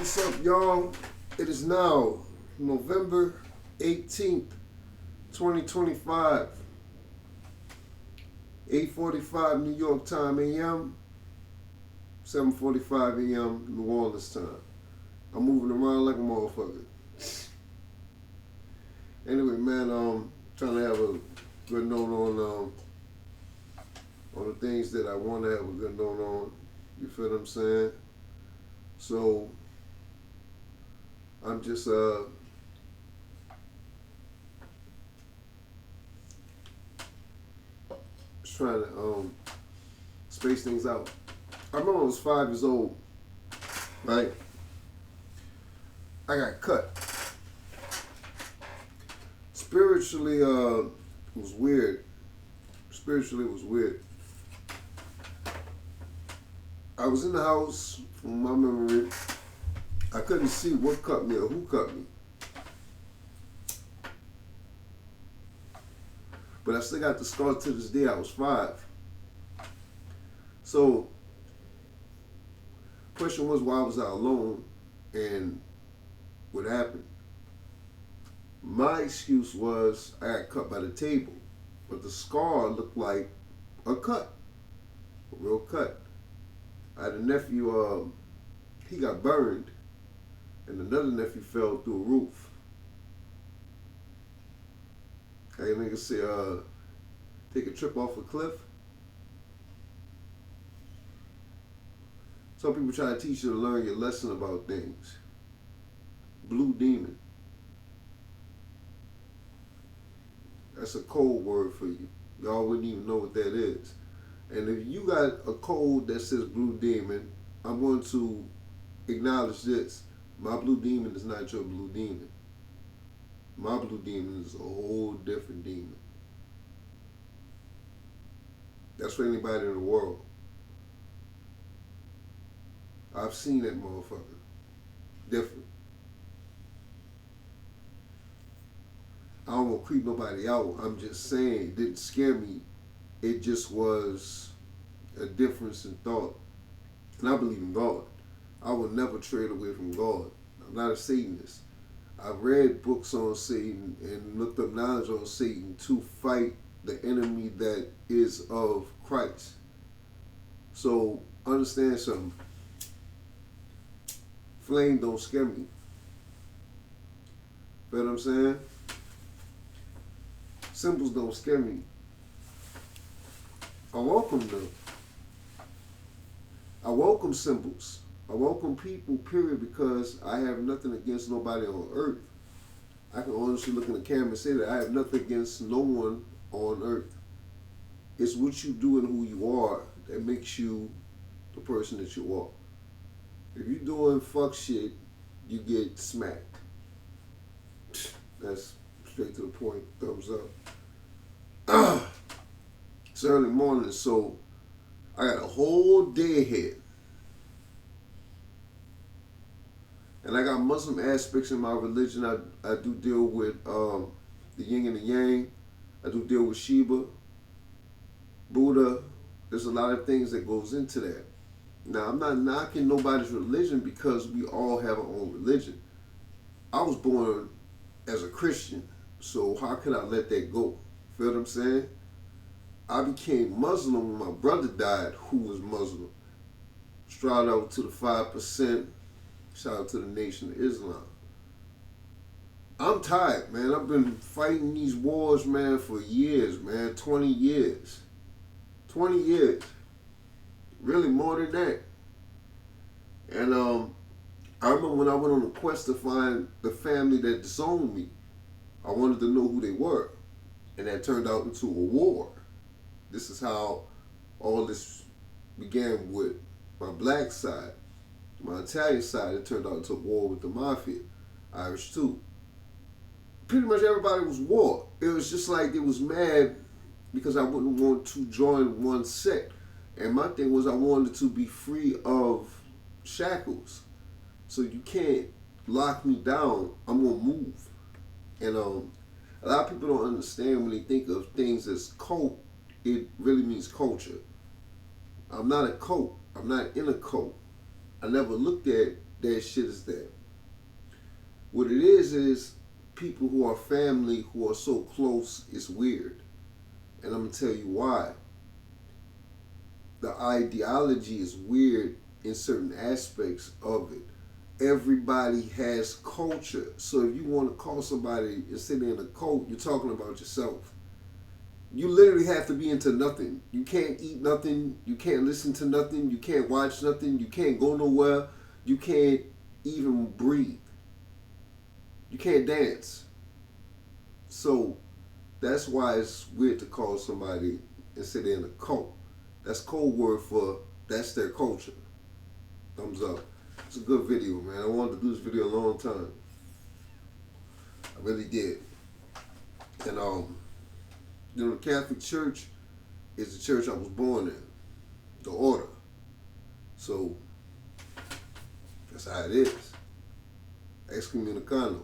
What's up, y'all? It is now November 18th, 2025, 8:45 New York time AM, 7:45 AM New Orleans time. I'm moving around like a motherfucker. Anyway, man, trying to have a good note on the things that I want to have a good note on. You feel what I'm saying? So I'm just trying to space things out. I remember I was 5 years old, right? I got cut. Spiritually, it was weird. Spiritually, it was weird. I was in the house, from my memory. I couldn't see what cut me or who cut me. But I still got the scar to this day. I was 5. So, question was, why was I alone and what happened? My excuse was I got cut by the table, but the scar looked like a cut, a real cut. I had a nephew, he got burned, and another nephew fell through a roof. Hey, niggas say, take a trip off a cliff. Some people try to teach you to learn your lesson about things. Blue demon. That's a code word for you. Y'all wouldn't even know what that is. And if you got a code that says blue demon, I'm going to acknowledge this. My blue demon is not your blue demon. My blue demon is a whole different demon. That's for anybody in the world. I've seen that motherfucker. Different. I don't want to creep nobody out. I'm just saying, it didn't scare me. It just was a difference in thought. And I believe in God. I will never trade away from God. I'm not a Satanist. I've read books on Satan and looked up knowledge on Satan to fight the enemy that is of Christ. So understand something. Flame don't scare me. Feel what I'm saying? Symbols don't scare me. I welcome them. I welcome symbols. I welcome people, period, because I have nothing against nobody on earth. I can honestly look in the camera and say that I have nothing against no one on earth. It's what you do and who you are that makes you the person that you are. If you're doing fuck shit, you get smacked. That's straight to the point. Thumbs up. It's early morning, so I got a whole day ahead. And I got Muslim aspects in my religion. I do deal with the yin and the yang. I do deal with Shiva, Buddha. There's a lot of things that goes into that. Now, I'm not knocking nobody's religion because we all have our own religion. I was born as a Christian, so how could I let that go? Feel what I'm saying? I became Muslim when my brother died, who was Muslim. Shout out to the 5%. Shout out to the Nation of Islam. I'm tired, man. I've been fighting these wars, man, for years, man. 20 years. 20 years. Really more than that. And I remember when I went on a quest to find the family that disowned me. I wanted to know who they were. And that turned out into a war. This is how all this began with my black side. My Italian side, it turned out into a war with the mafia. Irish too. Pretty much everybody was war. It was just like it was mad because I wouldn't want to join one sect. And my thing was I wanted to be free of shackles. So you can't lock me down. I'm going to move. And a lot of people don't understand when they think of things as cult, it really means culture. I'm not a cult. I'm not in a cult. I never looked at that shit is that. What it is people who are family who are so close is weird. And I'm gonna tell you why. The ideology is weird in certain aspects of it. Everybody has culture. So if you want to call somebody and sit in a cult, you're talking about yourself. You literally have to be into nothing. You can't eat nothing. You can't listen to nothing. You can't watch nothing. You can't go nowhere. You can't even breathe. You can't dance. So that's why it's weird to call somebody and say they're in a cult. That's code word for that's their culture. Thumbs up. It's a good video, man. I wanted to do this video a long time. I really did. And the Catholic Church is the church I was born in, the order. So that's how it is. Excommunicado.